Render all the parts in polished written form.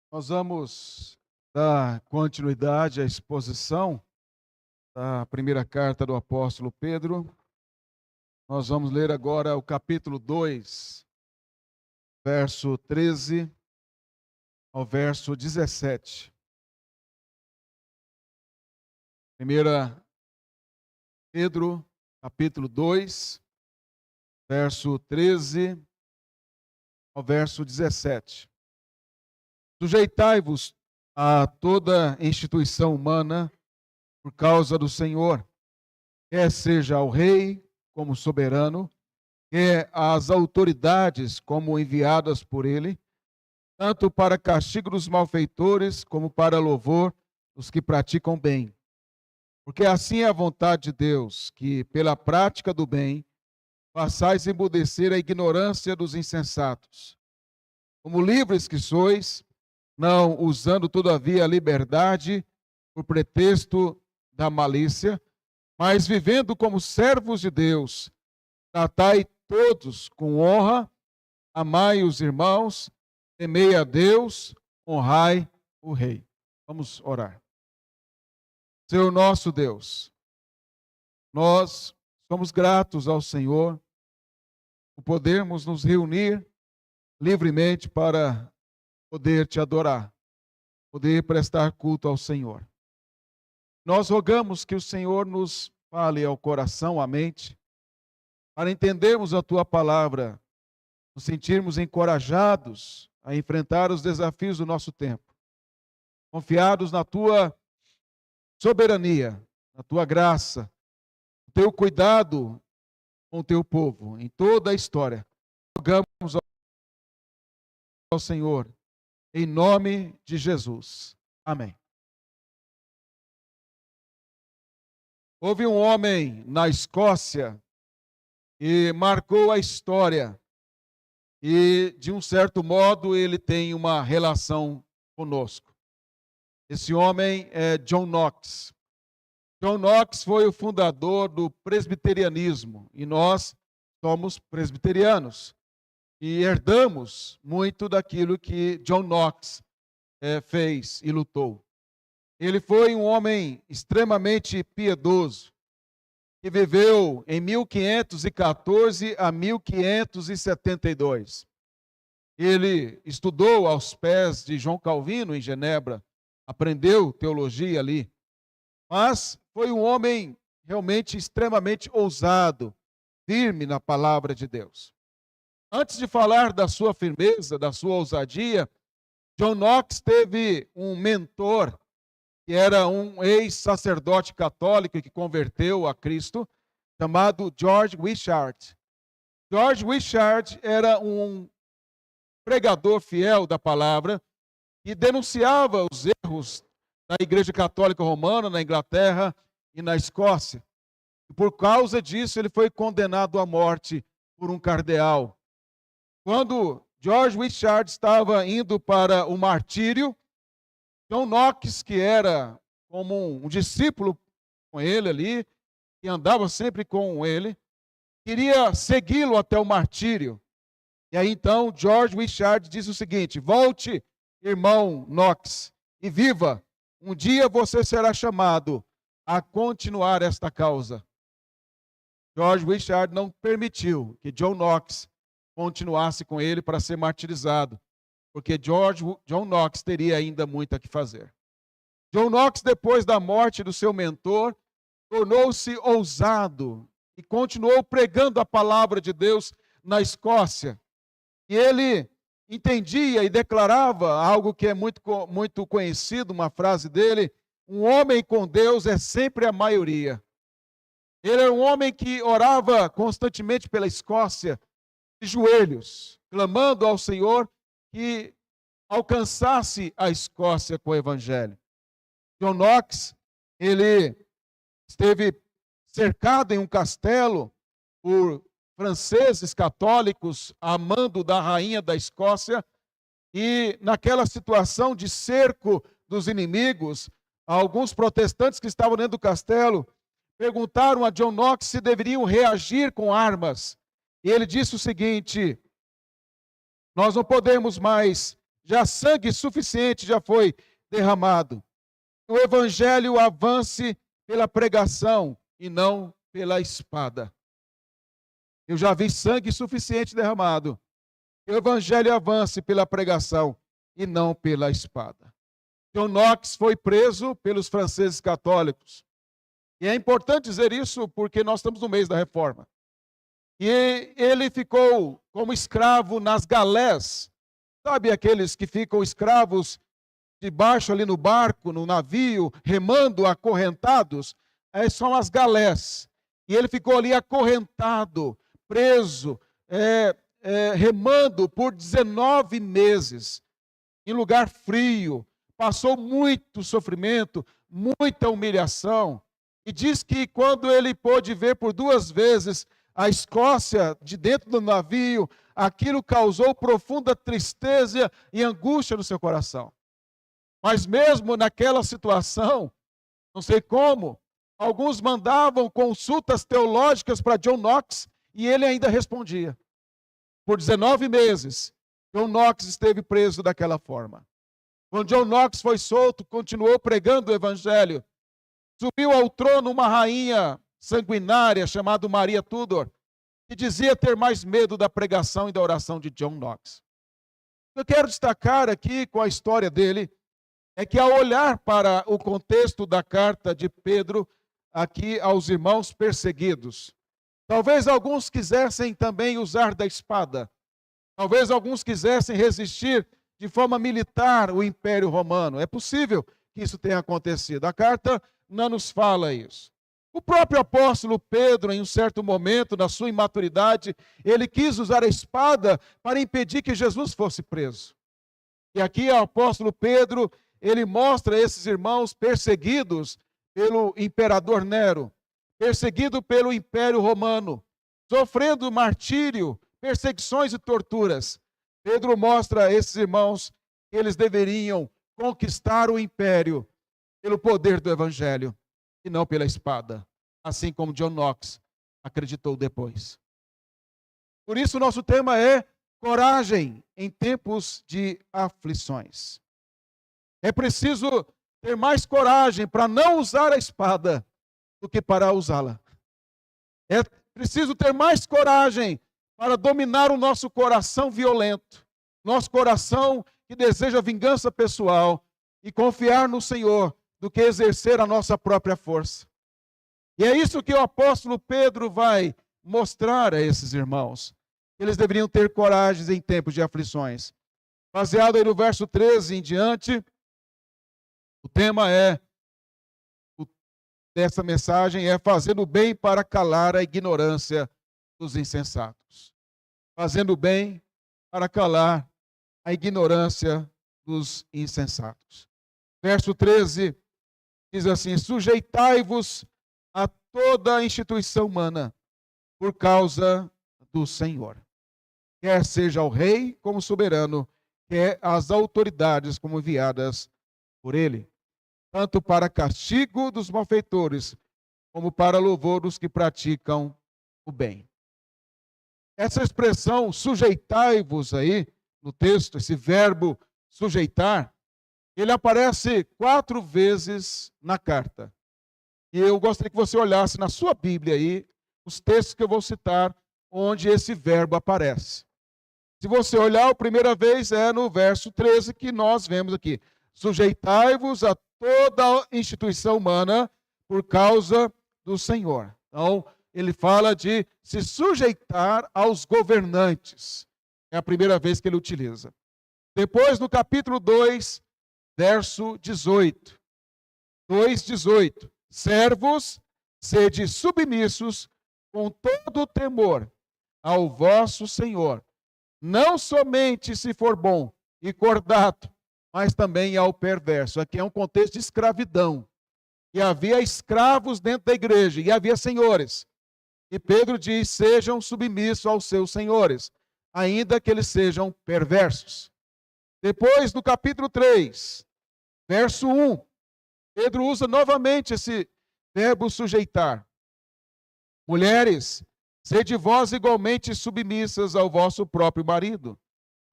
Nós vamos dar continuidade à exposição da primeira carta do apóstolo Pedro. Nós vamos ler agora o capítulo 2, verso 13 ao verso 17. Primeira Pedro, capítulo 2, verso 13 ao verso 17. Sujeitai-vos a toda instituição humana por causa do Senhor, quer seja ao rei como soberano, quer às autoridades como enviadas por ele, tanto para castigo dos malfeitores como para louvor dos que praticam bem. Porque assim é a vontade de Deus, que pela prática do bem façais emmudecer a ignorância dos insensatos. Como livres que sois, não usando todavia a liberdade por pretexto da malícia, mas vivendo como servos de Deus, tratai todos com honra, amai os irmãos, temei a Deus, honrai o rei. Vamos orar. Senhor nosso Deus, nós somos gratos ao Senhor por podermos nos reunir livremente para poder te adorar, poder prestar culto ao Senhor. Nós rogamos que o Senhor nos fale ao coração, à mente, para entendermos a tua palavra, nos sentirmos encorajados a enfrentar os desafios do nosso tempo, confiados na tua soberania, na tua graça, no teu cuidado com o teu povo, em toda a história. Rogamos ao Senhor, em nome de Jesus. Amém. Houve um homem na Escócia que marcou a história e, de um certo modo, ele tem uma relação conosco. Esse homem é John Knox. John Knox foi o fundador do presbiterianismo e nós somos presbiterianos e herdamos muito daquilo que John Knox fez e lutou. Ele foi um homem extremamente piedoso, que viveu em 1514 a 1572. Ele estudou aos pés de João Calvino em Genebra, aprendeu teologia ali, mas foi um homem realmente extremamente ousado, firme na palavra de Deus. Antes de falar da sua firmeza, da sua ousadia, John Knox teve um mentor, que era um ex-sacerdote católico que converteu a Cristo, chamado George Wishart. George Wishart era um pregador fiel da palavra e denunciava os erros da Igreja Católica Romana na Inglaterra e na Escócia. E por causa disso, ele foi condenado à morte por um cardeal. Quando George Wishart estava indo para o martírio, John Knox, que era como um discípulo com ele ali, que andava sempre com ele, queria segui-lo até o martírio. E aí então George Wishart disse o seguinte: volte, irmão Knox, e viva. Um dia você será chamado a continuar esta causa. George Wishart não permitiu que John Knox continuasse com ele para ser martirizado, porque John Knox teria ainda muito a que fazer. John Knox, depois da morte do seu mentor, tornou-se ousado e continuou pregando a palavra de Deus na Escócia. E ele entendia e declarava algo que é muito conhecido, uma frase dele: um homem com Deus é sempre a maioria. Ele era um homem que orava constantemente pela Escócia, de joelhos, clamando ao Senhor que alcançasse a Escócia com o Evangelho. John Knox, ele esteve cercado em um castelo por franceses católicos, a mando da rainha da Escócia, e naquela situação de cerco dos inimigos, alguns protestantes que estavam dentro do castelo perguntaram a John Knox se deveriam reagir com armas. E ele disse o seguinte: nós não podemos mais já sangue suficiente já foi derramado. O evangelho avance pela pregação e não pela espada. Eu já vi sangue suficiente derramado. O evangelho avance pela pregação e não pela espada. John Knox foi preso pelos franceses católicos. E é importante dizer isso porque nós estamos no mês da reforma. E ele ficou como escravo nas galés. Sabe aqueles que ficam escravos debaixo ali no barco, no navio, remando, acorrentados? São as galés. E ele ficou ali acorrentado, preso, remando por 19 meses, em lugar frio. Passou muito sofrimento, muita humilhação. E diz que quando ele pôde ver por 2 vezes a Escócia de dentro do navio, aquilo causou profunda tristeza e angústia no seu coração. Mas mesmo naquela situação, não sei como, alguns mandavam consultas teológicas para John Knox e ele ainda respondia. Por 19 meses, John Knox esteve preso daquela forma. Quando John Knox foi solto, continuou pregando o evangelho. Subiu ao trono uma rainha sanguinária chamada Maria Tudor, que dizia ter mais medo da pregação e da oração de John Knox. Eu quero destacar aqui com a história dele, é que ao olhar para o contexto da carta de Pedro, aqui aos irmãos perseguidos, talvez alguns quisessem também usar da espada, talvez alguns quisessem resistir de forma militar o Império Romano. É possível que isso tenha acontecido. A carta não nos fala isso. O próprio apóstolo Pedro, em um certo momento, na sua imaturidade, ele quis usar a espada para impedir que Jesus fosse preso. E aqui o apóstolo Pedro, ele mostra esses irmãos perseguidos pelo imperador Nero, perseguido pelo Império Romano, sofrendo martírio, perseguições e torturas. Pedro mostra a esses irmãos que eles deveriam conquistar o império pelo poder do evangelho e não pela espada, assim como John Knox acreditou depois. Por isso, nosso tema é coragem em tempos de aflições. É preciso ter mais coragem para não usar a espada do que para usá-la. É preciso ter mais coragem para dominar o nosso coração violento, nosso coração que deseja vingança pessoal e confiar no Senhor do que exercer a nossa própria força. E é isso que o apóstolo Pedro vai mostrar a esses irmãos. Eles deveriam ter coragem em tempos de aflições. Baseado aí no verso 13 em diante, o tema dessa mensagem é fazendo bem para calar a ignorância dos insensatos. Fazendo bem para calar a ignorância dos insensatos. Verso 13 diz assim: sujeitai-vos a toda a instituição humana por causa do Senhor. Quer seja o rei como soberano, quer as autoridades como enviadas por ele, tanto para castigo dos malfeitores, como para louvor dos que praticam o bem. Essa expressão sujeitai-vos aí, no texto, esse verbo sujeitar, ele aparece 4 vezes na carta. E eu gostaria que você olhasse na sua Bíblia aí, os textos que eu vou citar, onde esse verbo aparece. Se você olhar, a primeira vez é no verso 13 que nós vemos aqui. Sujeitai-vos a toda a instituição humana por causa do Senhor. Então, ele fala de se sujeitar aos governantes. É a primeira vez que ele utiliza. Depois, no capítulo 2, verso 18. 2:18. Servos, sede submissos com todo o temor ao vosso Senhor, não somente se for bom e cordato, mas também ao perverso. Aqui é um contexto de escravidão. E havia escravos dentro da igreja, e havia senhores. E Pedro diz: sejam submissos aos seus senhores, ainda que eles sejam perversos. Depois, no capítulo 3, verso 1, Pedro usa novamente esse verbo sujeitar. Mulheres, sede vós igualmente submissas ao vosso próprio marido,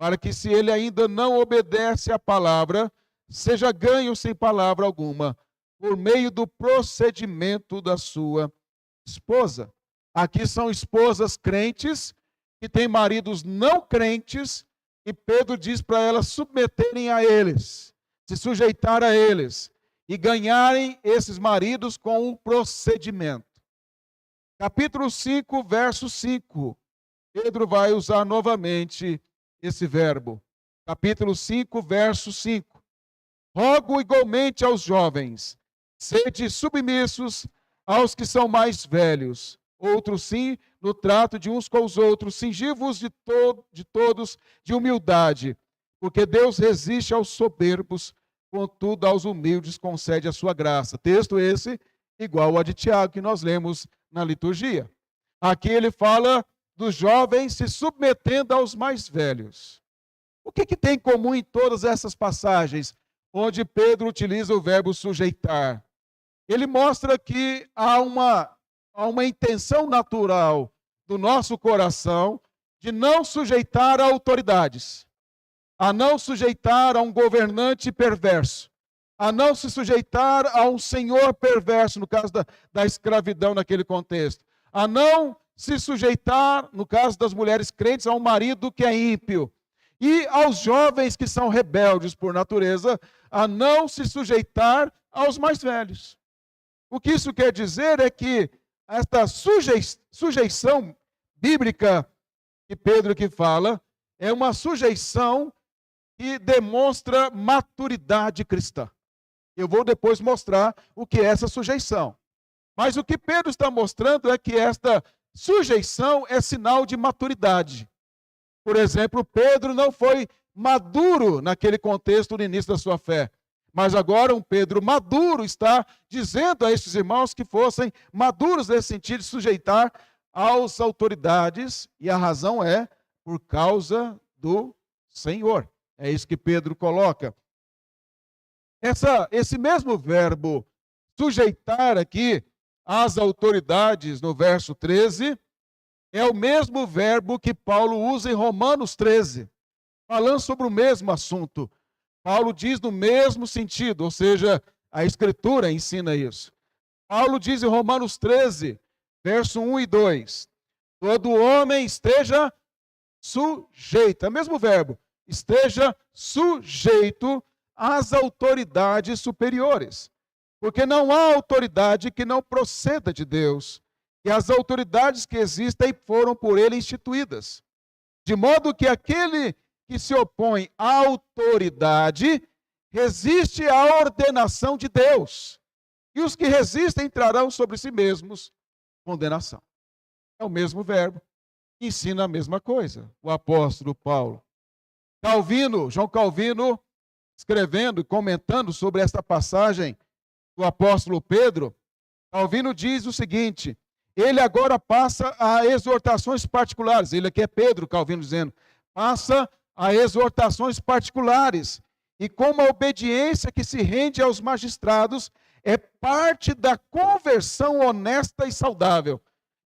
para que, se ele ainda não obedece à palavra, seja ganho sem palavra alguma, por meio do procedimento da sua esposa. Aqui são esposas crentes que têm maridos não crentes, e Pedro diz para elas submeterem a eles, se sujeitar a eles e ganharem esses maridos com um procedimento. Capítulo 5, verso 5. Pedro vai usar novamente esse verbo. Capítulo 5, verso 5. Rogo igualmente aos jovens, sede submissos aos que são mais velhos. Outros sim, no trato de uns com os outros, cingi-vos de todos de humildade, porque Deus resiste aos soberbos, contudo aos humildes concede a sua graça. Texto esse igual ao de Tiago, que nós lemos na liturgia. Aqui ele fala dos jovens se submetendo aos mais velhos. O que tem em comum em todas essas passagens, onde Pedro utiliza o verbo sujeitar? Ele mostra que há uma intenção natural do nosso coração de não sujeitar a autoridades, a não sujeitar a um governante perverso, a não se sujeitar a um senhor perverso, no caso da escravidão naquele contexto, a não se sujeitar, no caso das mulheres crentes, a um marido que é ímpio, e aos jovens que são rebeldes por natureza, a não se sujeitar aos mais velhos. O que isso quer dizer é que esta sujeição bíblica que Pedro aqui fala é uma sujeição que demonstra maturidade cristã. Eu vou depois mostrar o que é essa sujeição. Mas o que Pedro está mostrando é que esta sujeição é sinal de maturidade. Por exemplo, Pedro não foi maduro naquele contexto no início da sua fé. Mas agora um Pedro maduro está dizendo a estes irmãos que fossem maduros nesse sentido de sujeitar às autoridades, e a razão é por causa do Senhor. É isso que Pedro coloca. Esse mesmo verbo sujeitar aqui às autoridades no verso 13 é o mesmo verbo que Paulo usa em Romanos 13, falando sobre o mesmo assunto. Paulo diz no mesmo sentido, ou seja, a Escritura ensina isso. Paulo diz em Romanos 13, verso 1 e 2, todo homem esteja sujeito, é o mesmo verbo, esteja sujeito às autoridades superiores, porque não há autoridade que não proceda de Deus, e as autoridades que existem foram por ele instituídas, de modo que aquele que se opõe à autoridade resiste à ordenação de Deus, e os que resistem trarão sobre si mesmos condenação. É o mesmo verbo, ensina a mesma coisa, o apóstolo Paulo. João Calvino, escrevendo e comentando sobre esta passagem do apóstolo Pedro, Calvino diz o seguinte: ele agora passa a exortações particulares, ele aqui é Pedro, Calvino dizendo, passa a exortações particulares, e como a obediência que se rende aos magistrados é parte da conversão honesta e saudável.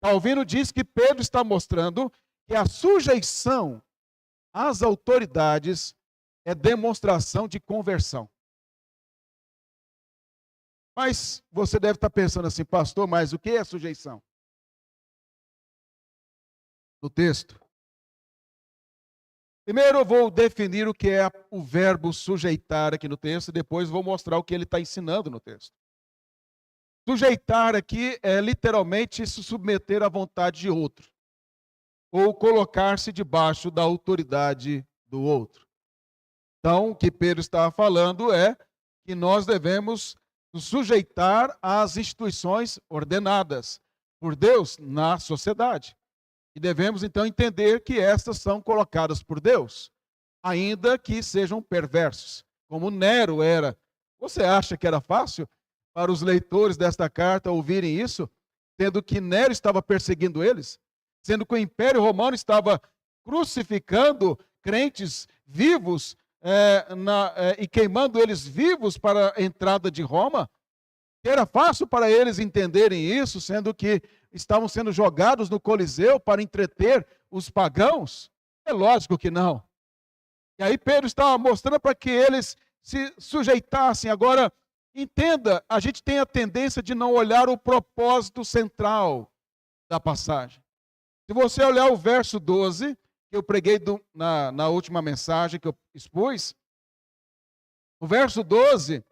Calvino diz que Pedro está mostrando que a sujeição às autoridades é demonstração de conversão. Mas você deve estar pensando assim, pastor, mas o que é sujeição? No texto. Primeiro eu vou definir o que é o verbo sujeitar aqui no texto, e depois vou mostrar o que ele está ensinando no texto. Sujeitar aqui é literalmente se submeter à vontade de outro, ou colocar-se debaixo da autoridade do outro. Então, o que Pedro está falando é que nós devemos nos sujeitar às instituições ordenadas por Deus na sociedade. E devemos, então, entender que estas são colocadas por Deus, ainda que sejam perversos, como Nero era. Você acha que era fácil para os leitores desta carta ouvirem isso, sendo que Nero estava perseguindo eles, sendo que o Império Romano estava crucificando crentes vivos e queimando eles vivos para a entrada de Roma? Era fácil para eles entenderem isso, sendo que estavam sendo jogados no Coliseu para entreter os pagãos? É lógico que não. E aí Pedro estava mostrando para que eles se sujeitassem. Agora, entenda, a gente tem a tendência de não olhar o propósito central da passagem. Se você olhar o verso 12, que eu preguei na última mensagem que eu expus, o verso 12,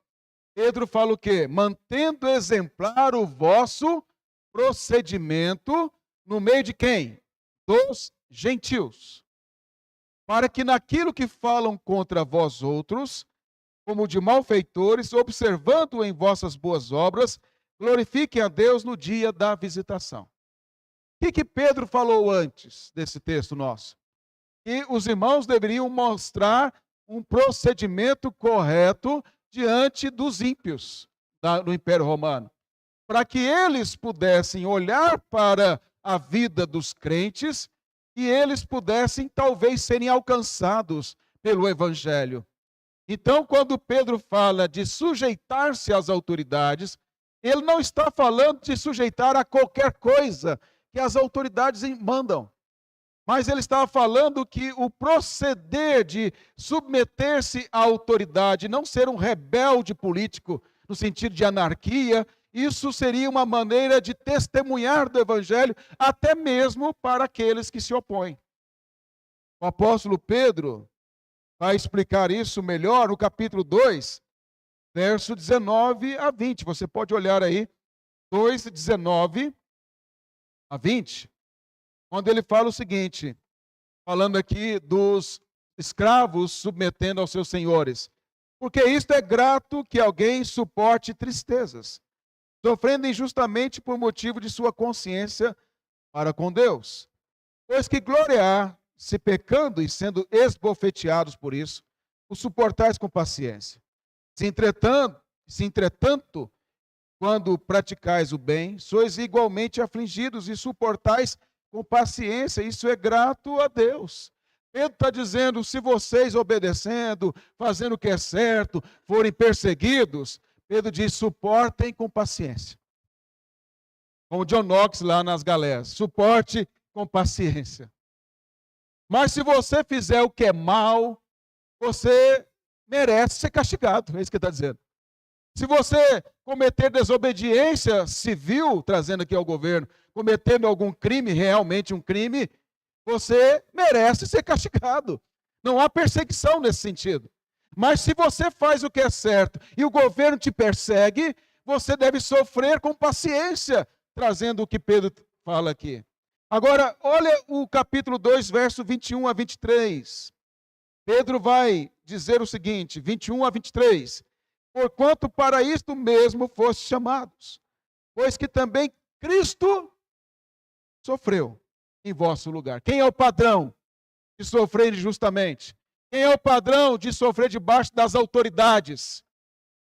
Pedro fala o quê? Mantendo exemplar o vosso procedimento no meio de quem? Dos gentios. Para que naquilo que falam contra vós outros, como de malfeitores, observando em vossas boas obras, glorifiquem a Deus no dia da visitação. O que Pedro falou antes desse texto nosso? Que os irmãos deveriam mostrar um procedimento correto diante dos ímpios no Império Romano, para que eles pudessem olhar para a vida dos crentes e eles pudessem talvez serem alcançados pelo Evangelho. Então, quando Pedro fala de sujeitar-se às autoridades, ele não está falando de sujeitar a qualquer coisa que as autoridades mandam. Mas ele estava falando que o proceder de submeter-se à autoridade, não ser um rebelde político, no sentido de anarquia, isso seria uma maneira de testemunhar do Evangelho, até mesmo para aqueles que se opõem. O apóstolo Pedro vai explicar isso melhor no capítulo 2, verso 19 a 20. Você pode olhar aí, 2, 19 a 20. Quando ele fala o seguinte, falando aqui dos escravos submetendo aos seus senhores. Porque isto é grato que alguém suporte tristezas, sofrendo injustamente por motivo de sua consciência para com Deus. Pois que gloriar, se pecando e sendo esbofeteados por isso, o suportais com paciência. Se entretanto, quando praticais o bem, sois igualmente afligidos e suportais com paciência, isso é grato a Deus. Pedro está dizendo, se vocês obedecendo, fazendo o que é certo, forem perseguidos, Pedro diz, suportem com paciência. Como John Knox lá nas galés, suporte com paciência. Mas se você fizer o que é mal, você merece ser castigado, é isso que ele está dizendo. Se você cometer desobediência civil, trazendo aqui ao governo, cometendo algum crime, realmente um crime, você merece ser castigado. Não há perseguição nesse sentido. Mas se você faz o que é certo e o governo te persegue, você deve sofrer com paciência, trazendo o que Pedro fala aqui. Agora, olha o capítulo 2, verso 21 a 23. Pedro vai dizer o seguinte, 21 a 23. Porquanto para isto mesmo fostes chamados, pois que também Cristo sofreu em vosso lugar. Quem é o padrão de sofrer injustamente? Quem é o padrão de sofrer debaixo das autoridades?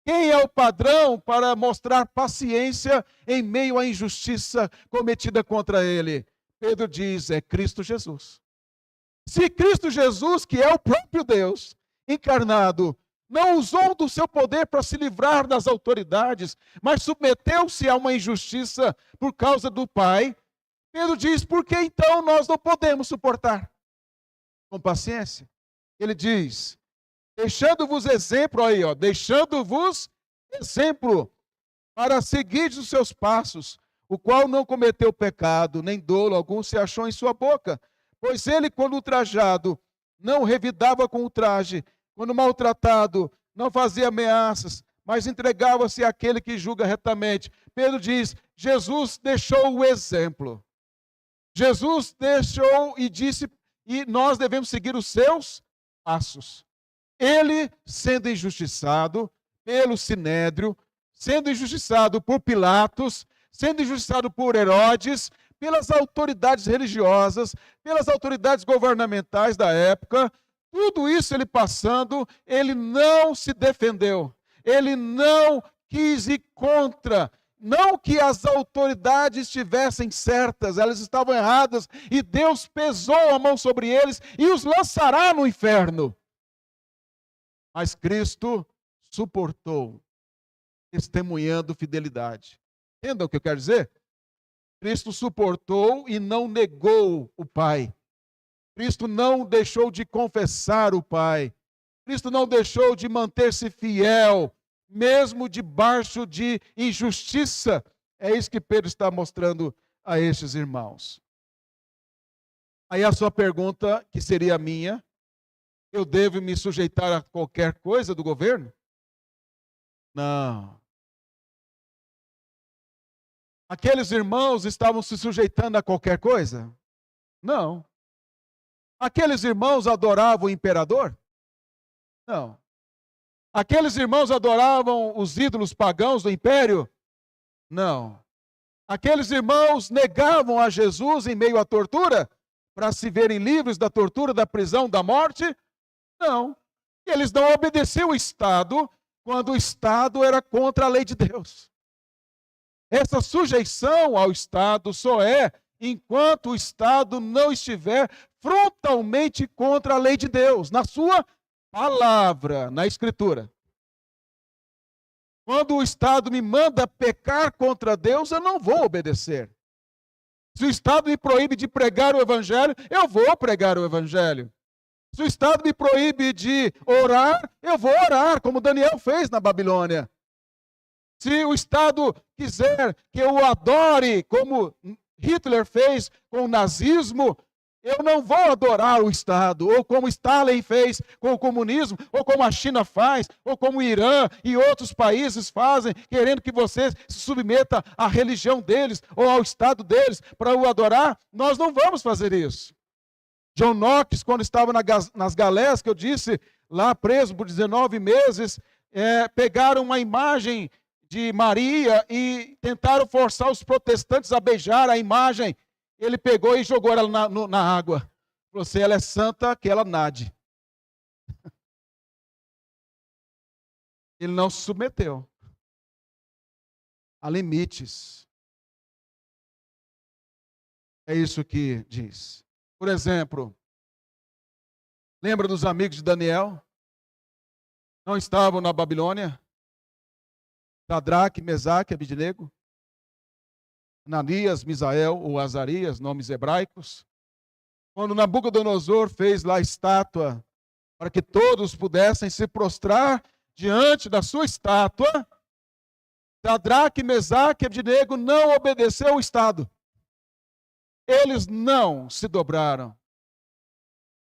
Quem é o padrão para mostrar paciência em meio à injustiça cometida contra ele? Pedro diz, é Cristo Jesus. Se Cristo Jesus, que é o próprio Deus encarnado, não usou do seu poder para se livrar das autoridades, mas submeteu-se a uma injustiça por causa do Pai, Pedro diz, por que então nós não podemos suportar? Com paciência. Ele diz, deixando-vos exemplo aí, deixando-vos exemplo para seguir os seus passos, o qual não cometeu pecado, nem dolo algum se achou em sua boca. Pois ele, quando ultrajado, não revidava com ultraje, quando maltratado, não fazia ameaças, mas entregava-se àquele que julga retamente. Pedro diz, Jesus deixou o exemplo. Jesus deixou e disse, e nós devemos seguir os seus passos. Ele sendo injustiçado pelo Sinédrio, sendo injustiçado por Pilatos, sendo injustiçado por Herodes, pelas autoridades religiosas, pelas autoridades governamentais da época, tudo isso ele passando, ele não se defendeu, ele não quis ir contra. Não que as autoridades estivessem certas, elas estavam erradas, e Deus pesou a mão sobre eles e os lançará no inferno. Mas Cristo suportou, testemunhando fidelidade. Entenda o que eu quero dizer? Cristo suportou e não negou o Pai. Cristo não deixou de confessar o Pai. Cristo não deixou de manter-se fiel, mesmo debaixo de injustiça. É isso que Pedro está mostrando a estes irmãos. Aí a sua pergunta, que seria a minha: eu devo me sujeitar a qualquer coisa do governo? Não. Aqueles irmãos estavam se sujeitando a qualquer coisa? Não. Aqueles irmãos adoravam o imperador? Não. Aqueles irmãos adoravam os ídolos pagãos do império? Não. Aqueles irmãos negavam a Jesus em meio à tortura para se verem livres da tortura, da prisão, da morte? Não. E eles não obedeciam o Estado quando o Estado era contra a lei de Deus. Essa sujeição ao Estado só é enquanto o Estado não estiver frontalmente contra a lei de Deus, na sua palavra, na Escritura. Quando o Estado me manda pecar contra Deus, eu não vou obedecer. Se o Estado me proíbe de pregar o Evangelho, eu vou pregar o Evangelho. Se o Estado me proíbe de orar, eu vou orar, como Daniel fez na Babilônia. Se o Estado quiser que eu o adore, como Hitler fez com o nazismo, eu não vou adorar o Estado, ou como Stalin fez com o comunismo, ou como a China faz, ou como o Irã e outros países fazem, querendo que você se submeta à religião deles, ou ao Estado deles, para o adorar. Nós não vamos fazer isso. John Knox, quando estava nas galés, que eu disse, lá preso por 19 meses, pegaram uma imagem de Maria e tentaram forçar os protestantes a beijar a imagem. Ele pegou e jogou ela na água. Falou assim: ela é santa, que ela nade. Ele não se submeteu. Há limites. É isso que diz. Por exemplo, lembra dos amigos de Daniel? Não estavam na Babilônia? Sadraque, Mesaque, Abednego, Ananias, Misael ou Azarias, nomes hebraicos. Quando Nabucodonosor fez lá a estátua para que todos pudessem se prostrar diante da sua estátua, Sadraque, Mesaque e Abednego não obedeceu ao Estado. Eles não se dobraram.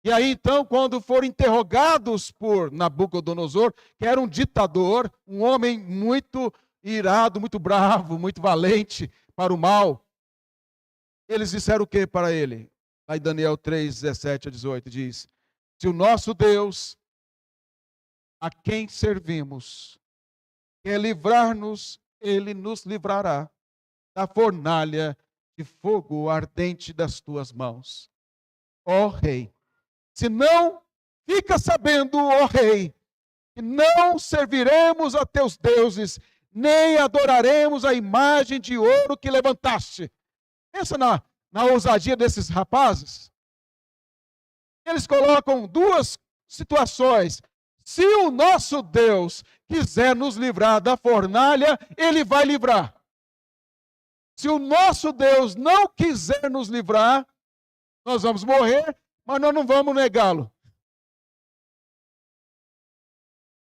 E aí então, quando foram interrogados por Nabucodonosor, que era um ditador, um homem muito irado, muito bravo, muito valente para o mal, eles disseram o que para ele? Lá em Daniel 3, 17 a 18 diz: se o nosso Deus, a quem servimos, quer livrar-nos, ele nos livrará da fornalha de fogo ardente das tuas mãos. Ó Rei, se não, fica sabendo, ó Rei, que não serviremos a teus deuses, nem adoraremos a imagem de ouro que levantaste. Pensa na ousadia desses rapazes. Eles colocam duas situações. Se o nosso Deus quiser nos livrar da fornalha, ele vai livrar. Se o nosso Deus não quiser nos livrar, nós vamos morrer, mas nós não vamos negá-lo. O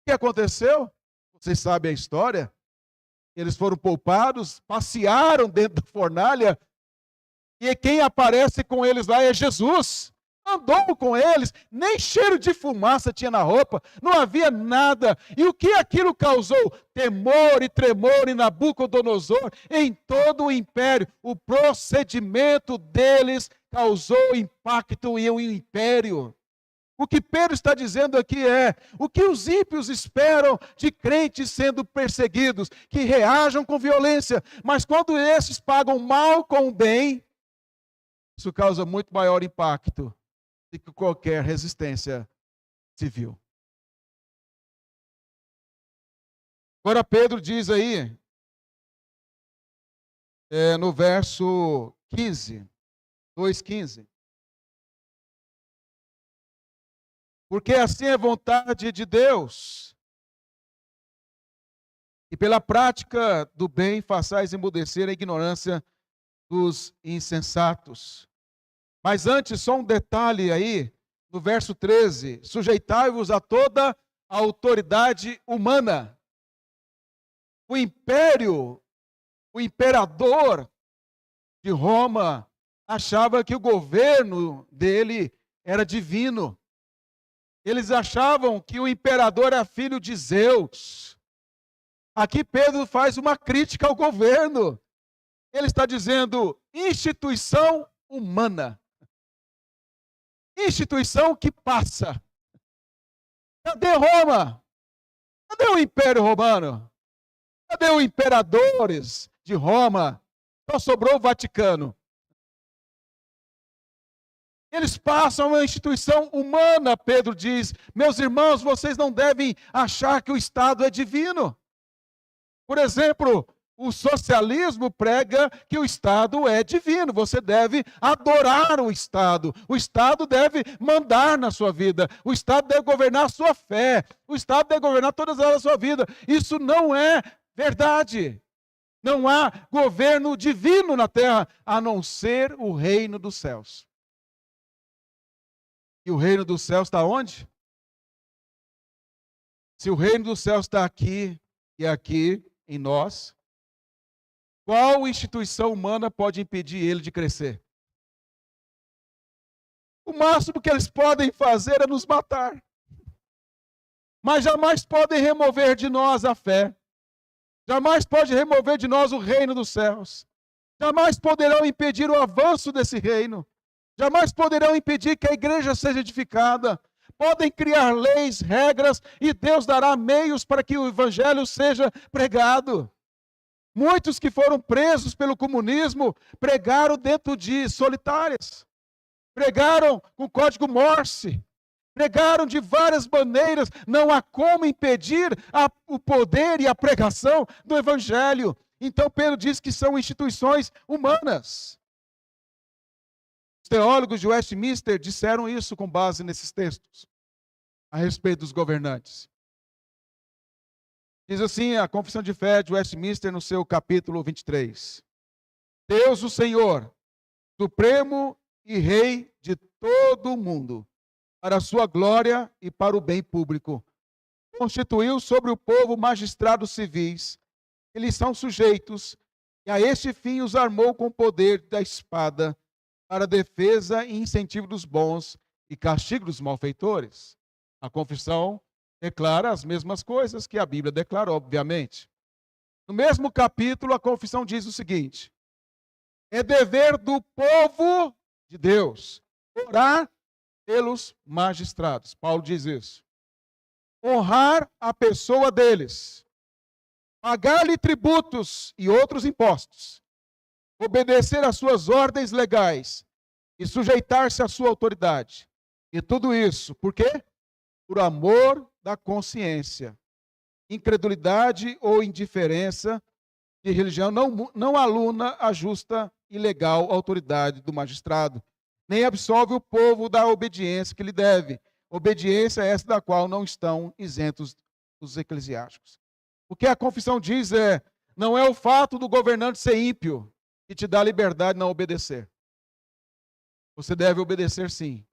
que aconteceu? Vocês sabem a história. Eles foram poupados, passearam dentro da fornalha, e quem aparece com eles lá é Jesus. Andou com eles, nem cheiro de fumaça tinha na roupa, não havia nada. E o que aquilo causou? Temor e tremor em Nabucodonosor, em todo o império. O procedimento deles causou impacto em um império. O que Pedro está dizendo aqui é: o que os ímpios esperam de crentes sendo perseguidos, que reajam com violência, mas quando esses pagam mal com o bem, isso causa muito maior impacto do que qualquer resistência civil. Agora Pedro diz aí, no verso 15, 2,15. Porque assim é vontade de Deus, e pela prática do bem façais emudecer a ignorância dos insensatos. Mas antes, só um detalhe aí, no verso 13: sujeitai-vos a toda a autoridade humana. O império, o imperador de Roma achava que o governo dele era divino. Eles achavam que o imperador era filho de Zeus. Aqui Pedro faz uma crítica ao governo. Ele está dizendo instituição humana. Instituição que passa. Cadê Roma? Cadê o Império Romano? Cadê os imperadores de Roma? Só sobrou o Vaticano. Eles passam uma instituição humana, Pedro diz. Meus irmãos, vocês não devem achar que o Estado é divino. Por exemplo, o socialismo prega que o Estado é divino. Você deve adorar o Estado. O Estado deve mandar na sua vida. O Estado deve governar a sua fé. O Estado deve governar todas as áreas da sua vida. Isso não é verdade. Não há governo divino na terra, a não ser o reino dos céus. E o reino dos céus está onde? Se o reino dos céus está aqui e aqui em nós, qual instituição humana pode impedir ele de crescer? O máximo que eles podem fazer é nos matar. Mas jamais podem remover de nós a fé. Jamais pode remover de nós o reino dos céus. Jamais poderão impedir o avanço desse reino. Jamais poderão impedir que a igreja seja edificada. Podem criar leis, regras, e Deus dará meios para que o evangelho seja pregado. Muitos que foram presos pelo comunismo pregaram dentro de solitárias. Pregaram com código Morse. Pregaram de várias maneiras. Não há como impedir o poder e a pregação do evangelho. Então Pedro diz que são instituições humanas. Os teólogos de Westminster disseram isso com base nesses textos, a respeito dos governantes. Diz assim a Confissão de Fé de Westminster no seu capítulo 23. Deus o Senhor, Supremo e Rei de todo o mundo, para a sua glória e para o bem público, constituiu sobre o povo magistrados civis, que lhes são sujeitos, e a este fim os armou com o poder da espada, para a defesa e incentivo dos bons e castigo dos malfeitores. A confissão declara as mesmas coisas que a Bíblia declara, obviamente. No mesmo capítulo, a confissão diz o seguinte: é dever do povo de Deus orar pelos magistrados. Paulo diz isso. Honrar a pessoa deles, pagar-lhe tributos e outros impostos, obedecer às suas ordens legais e sujeitar-se à sua autoridade. E tudo isso, por quê? Por amor da consciência. Incredulidade ou indiferença de religião não aluna a justa e legal autoridade do magistrado, nem absolve o povo da obediência que lhe deve. Obediência essa da qual não estão isentos os eclesiásticos. O que a confissão diz não é o fato do governante ser ímpio que te dá liberdade de não obedecer. Você deve obedecer sim.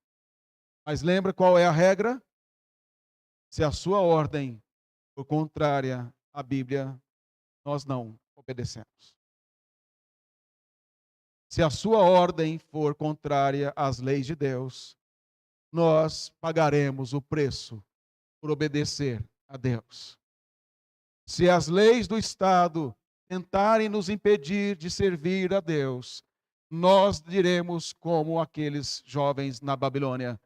Mas lembra qual é a regra? Se a sua ordem for contrária à Bíblia, nós não obedecemos. Se a sua ordem for contrária às leis de Deus, nós pagaremos o preço por obedecer a Deus. Se as leis do Estado tentarem nos impedir de servir a Deus, nós diremos como aqueles jovens na Babilônia: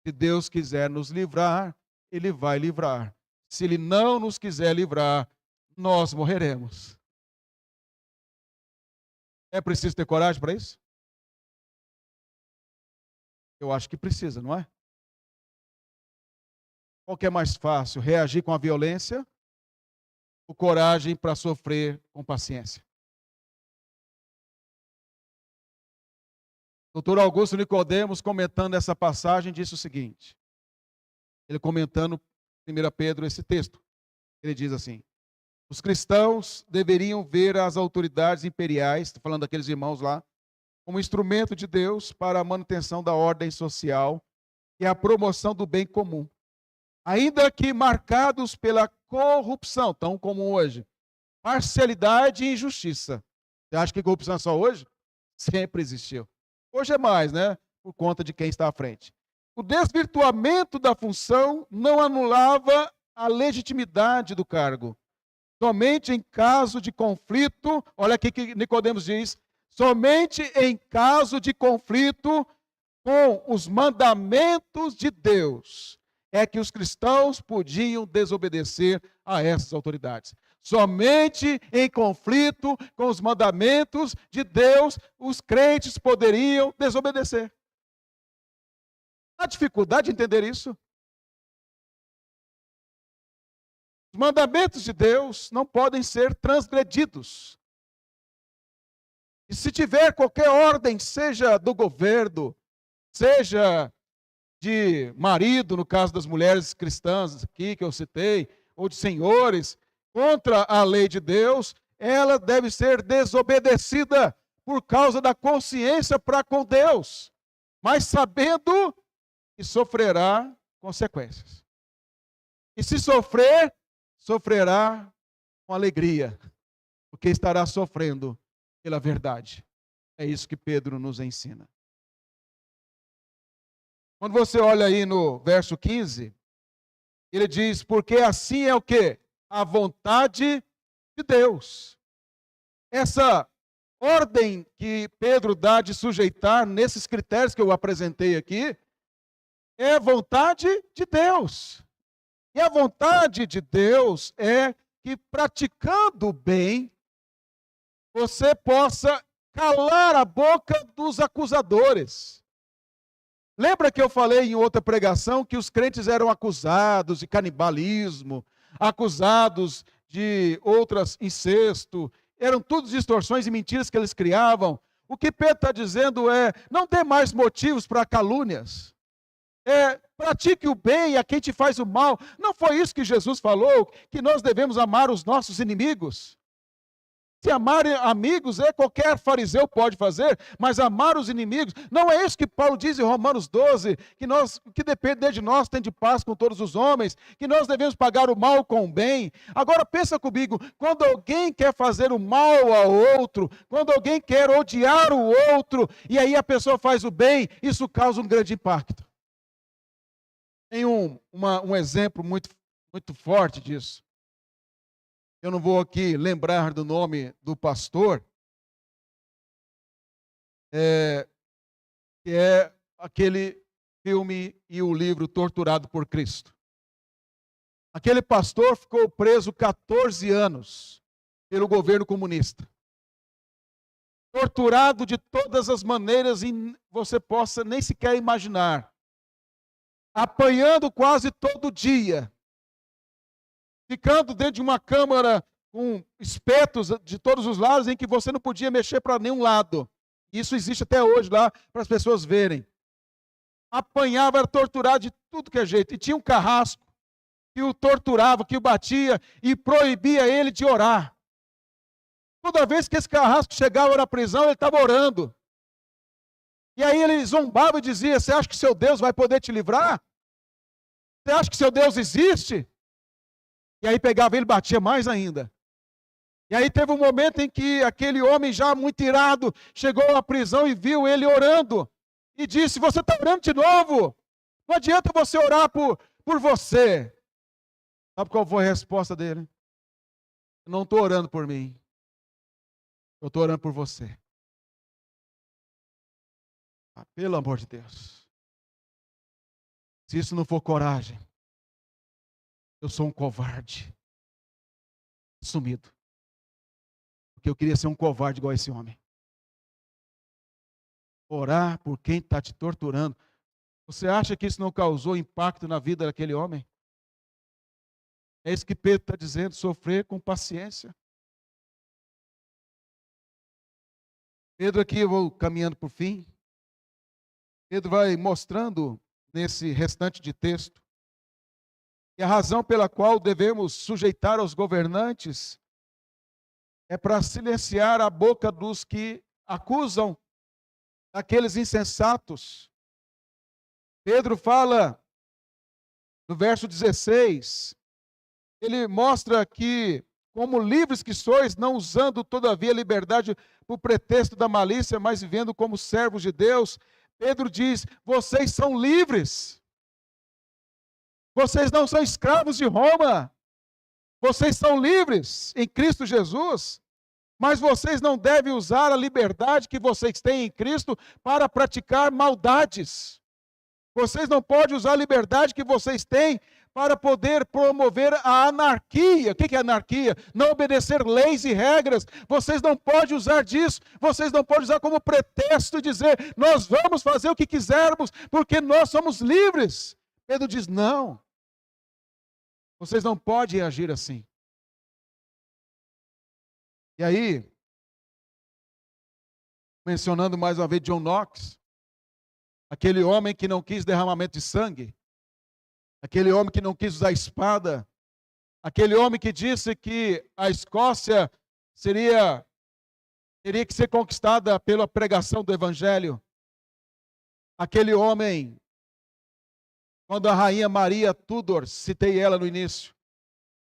se Deus quiser nos livrar, Ele vai livrar. Se Ele não nos quiser livrar, nós morreremos. É preciso ter coragem para isso? Eu acho que precisa, não é? Qual que é mais fácil? Reagir com a violência ou coragem para sofrer com paciência? Doutor Augusto Nicodemos, comentando essa passagem, disse o seguinte. Ele comentando 1 Pedro esse texto. Ele diz assim: os cristãos deveriam ver as autoridades imperiais, estou falando daqueles irmãos lá, como instrumento de Deus para a manutenção da ordem social e a promoção do bem comum, ainda que marcados pela corrupção, tão comum hoje, parcialidade e injustiça. Você acha que corrupção é só hoje? Sempre existiu. Hoje é mais, né? Por conta de quem está à frente. O desvirtuamento da função não anulava a legitimidade do cargo. Somente em caso de conflito, olha aqui que Nicodemos diz, somente em caso de conflito com os mandamentos de Deus é que os cristãos podiam desobedecer a essas autoridades. Somente em conflito com os mandamentos de Deus, os crentes poderiam desobedecer. Há dificuldade de entender isso? Os mandamentos de Deus não podem ser transgredidos. E se tiver qualquer ordem, seja do governo, seja de marido, no caso das mulheres cristãs aqui que eu citei, ou de senhores, contra a lei de Deus, ela deve ser desobedecida por causa da consciência para com Deus, mas sabendo que sofrerá consequências. E se sofrer, sofrerá com alegria, porque estará sofrendo pela verdade. É isso que Pedro nos ensina. Quando você olha aí no verso 15, ele diz, porque assim é o quê? A vontade de Deus. Essa ordem que Pedro dá de sujeitar nesses critérios que eu apresentei aqui, é a vontade de Deus. E a vontade de Deus é que praticando o bem, você possa calar a boca dos acusadores. Lembra que eu falei em outra pregação que os crentes eram acusados de canibalismo, acusados de outras incesto, eram tudo distorções e mentiras que eles criavam. O que Pedro está dizendo é, não dê mais motivos para calúnias. Pratique o bem a quem te faz o mal. Não foi isso que Jesus falou, que nós devemos amar os nossos inimigos? Se amar amigos, qualquer fariseu pode fazer, mas amar os inimigos, não é isso que Paulo diz em Romanos 12, que depender de nós tem de paz com todos os homens, que nós devemos pagar o mal com o bem. Agora pensa comigo, quando alguém quer fazer o mal ao outro, quando alguém quer odiar o outro, e aí a pessoa faz o bem, isso causa um grande impacto. Tem um exemplo muito forte disso. Eu não vou aqui lembrar do nome do pastor, que é aquele filme e o livro Torturado por Cristo. Aquele pastor ficou preso 14 anos pelo governo comunista. Torturado de todas as maneiras e você possa nem sequer imaginar. Apanhando quase todo dia. Ficando dentro de uma câmara com espetos de todos os lados em que você não podia mexer para nenhum lado. Isso existe até hoje lá para as pessoas verem. Apanhava, era torturado de tudo que é jeito. E tinha um carrasco que o torturava, que o batia e proibia ele de orar. Toda vez que esse carrasco chegava na prisão, ele estava orando. E aí ele zombava e dizia, você acha que seu Deus vai poder te livrar? Você acha que seu Deus existe? E aí pegava ele e batia mais ainda. E aí teve um momento em que aquele homem já muito irado chegou à prisão e viu ele orando. E disse, você está orando de novo? Não adianta você orar por você. Sabe qual foi a resposta dele? Eu não estou orando por mim. Eu estou orando por você. Pelo amor de Deus. Se isso não for coragem, eu sou um covarde. Sumido. Porque eu queria ser um covarde igual a esse homem. Orar por quem está te torturando. Você acha que isso não causou impacto na vida daquele homem? É isso que Pedro está dizendo, sofrer com paciência. Pedro aqui, eu vou caminhando para o fim. Pedro vai mostrando nesse restante de texto que a razão pela qual devemos sujeitar aos governantes é para silenciar a boca dos que acusam daqueles insensatos. Pedro fala, no verso 16, ele mostra que, como livres que sois, não usando todavia a liberdade por pretexto da malícia, mas vivendo como servos de Deus, Pedro diz: vocês são livres. Vocês não são escravos de Roma. Vocês são livres em Cristo Jesus. Mas vocês não devem usar a liberdade que vocês têm em Cristo para praticar maldades. Vocês não podem usar a liberdade que vocês têm para poder promover a anarquia. O que é anarquia? Não obedecer leis e regras. Vocês não podem usar disso. Vocês não podem usar como pretexto e dizer: nós vamos fazer o que quisermos, porque nós somos livres. Pedro diz: não. Vocês não podem agir assim. E aí, mencionando mais uma vez John Knox, aquele homem que não quis derramamento de sangue, aquele homem que não quis usar espada, aquele homem que disse que a Escócia teria que ser conquistada pela pregação do Evangelho. Aquele homem, quando a rainha Maria Tudor, citei ela no início,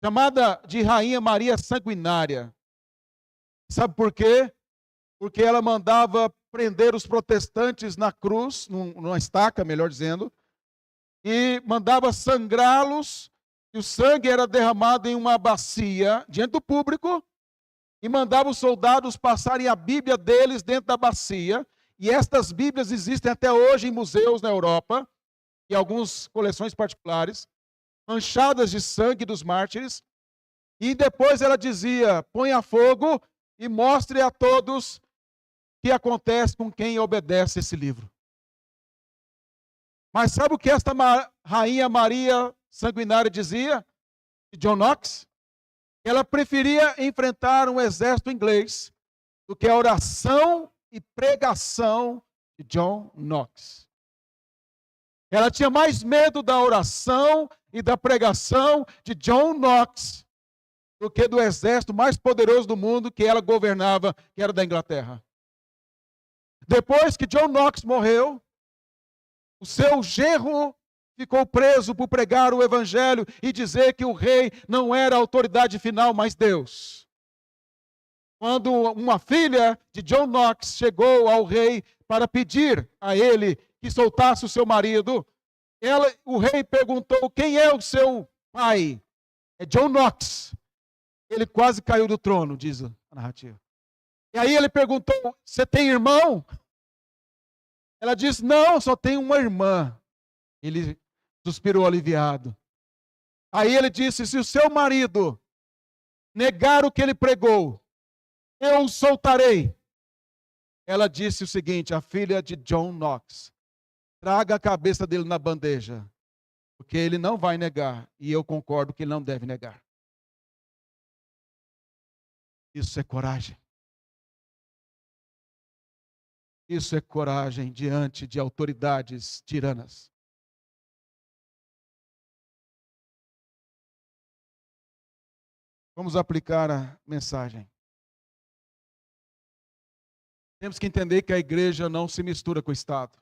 chamada de rainha Maria Sanguinária. Sabe por quê? Porque ela mandava prender os protestantes na cruz, numa estaca, melhor dizendo, e mandava sangrá-los, e o sangue era derramado em uma bacia diante do público, e mandava os soldados passarem a Bíblia deles dentro da bacia, e estas Bíblias existem até hoje em museus na Europa, e algumas coleções particulares, manchadas de sangue dos mártires, e depois ela dizia: põe a fogo e mostre a todos o que acontece com quem obedece esse livro. Mas sabe o que esta rainha Maria Sanguinária dizia? De John Knox? Ela preferia enfrentar um exército inglês do que a oração e pregação de John Knox. Ela tinha mais medo da oração e da pregação de John Knox do que do exército mais poderoso do mundo que ela governava, que era da Inglaterra. Depois que John Knox morreu, o seu genro ficou preso por pregar o evangelho e dizer que o rei não era a autoridade final, mas Deus. Quando uma filha de John Knox chegou ao rei para pedir a ele que soltasse o seu marido, o rei perguntou: quem é o seu pai? É John Knox. Ele quase caiu do trono, diz a narrativa. E aí ele perguntou: você tem irmão? Ela disse: não, só tenho uma irmã. Ele suspirou aliviado. Aí ele disse: se o seu marido negar o que ele pregou, eu o soltarei. Ela disse o seguinte, a filha de John Knox: traga a cabeça dele na bandeja, porque ele não vai negar, e eu concordo que ele não deve negar. Isso é coragem. Isso é coragem diante de autoridades tiranas. Vamos aplicar a mensagem. Temos que entender que a igreja não se mistura com o Estado.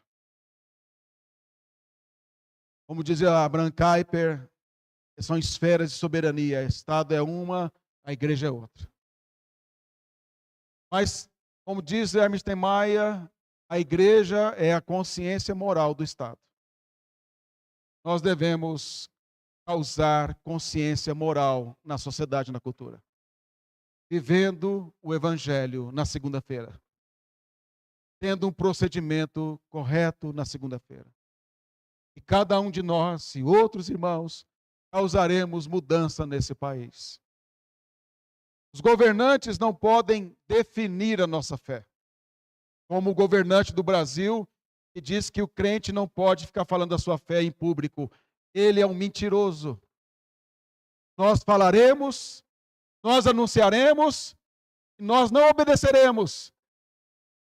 Como dizia Abraham Kuyper, são esferas de soberania. O Estado é uma, a igreja é outra. Mas, como diz Hermes Maia, a igreja é a consciência moral do Estado. Nós devemos causar consciência moral na sociedade e na cultura, vivendo o evangelho na segunda-feira, tendo um procedimento correto na segunda-feira. E cada um de nós e outros irmãos causaremos mudança nesse país. Os governantes não podem definir a nossa fé. Como o governante do Brasil, que diz que o crente não pode ficar falando da sua fé em público. Ele é um mentiroso. Nós falaremos, nós anunciaremos, e nós não obedeceremos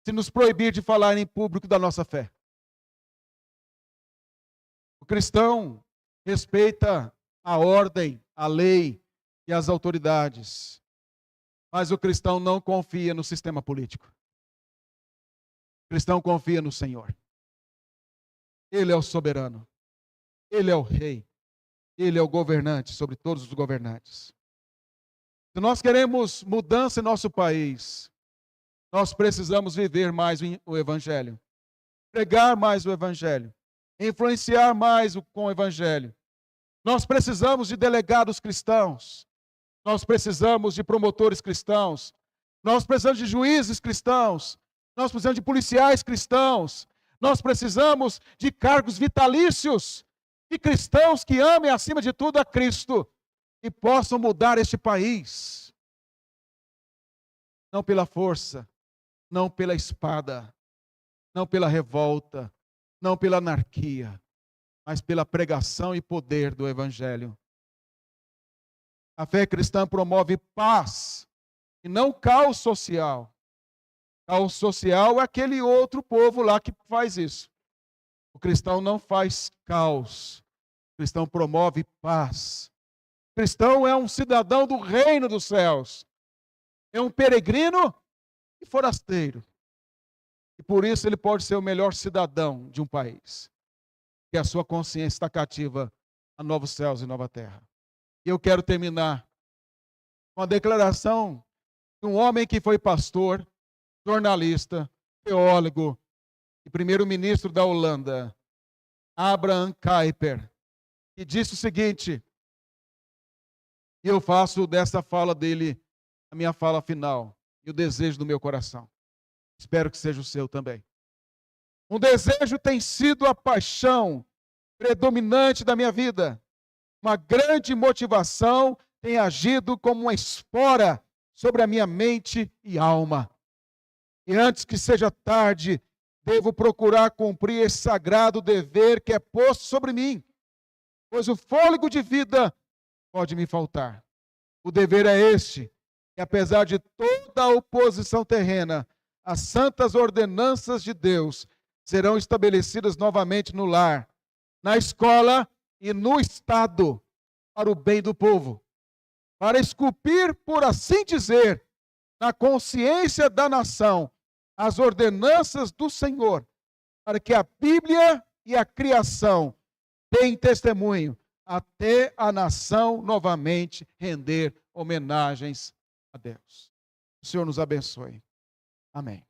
se nos proibir de falar em público da nossa fé. O cristão respeita a ordem, a lei e as autoridades, mas o cristão não confia no sistema político. cristão confia no Senhor. Ele é o soberano. Ele é o rei. Ele é o governante sobre todos os governantes. Se nós queremos mudança em nosso país, nós precisamos viver mais o Evangelho, pregar mais o Evangelho, influenciar mais com o Evangelho. Nós precisamos de delegados cristãos, nós precisamos de promotores cristãos, nós precisamos de juízes cristãos, nós precisamos de policiais cristãos, nós precisamos de cargos vitalícios, de cristãos que amem acima de tudo a Cristo e possam mudar este país. Não pela força, não pela espada, não pela revolta, não pela anarquia, mas pela pregação e poder do Evangelho. A fé cristã promove paz e não caos social. Caos social é aquele outro povo lá que faz isso. O cristão não faz caos. O cristão promove paz. O cristão é um cidadão do reino dos céus. É um peregrino e forasteiro. E por isso ele pode ser o melhor cidadão de um país. Que a sua consciência está cativa a novos céus e nova terra. E eu quero terminar com a declaração de um homem que foi pastor, jornalista, teólogo e primeiro-ministro da Holanda, Abraham Kuyper, que disse o seguinte, e eu faço dessa fala dele a minha fala final e o desejo do meu coração. Espero que seja o seu também. Um desejo tem sido a paixão predominante da minha vida. Uma grande motivação tem agido como uma espora sobre a minha mente e alma. E antes que seja tarde, devo procurar cumprir esse sagrado dever que é posto sobre mim, pois o fôlego de vida pode me faltar. O dever é este, que apesar de toda a oposição terrena, as santas ordenanças de Deus serão estabelecidas novamente no lar, na escola e no Estado, para o bem do povo, para esculpir, por assim dizer, na consciência da nação, as ordenanças do Senhor, para que a Bíblia e a criação deem testemunho, até a nação novamente render homenagens a Deus. O Senhor nos abençoe. Amém.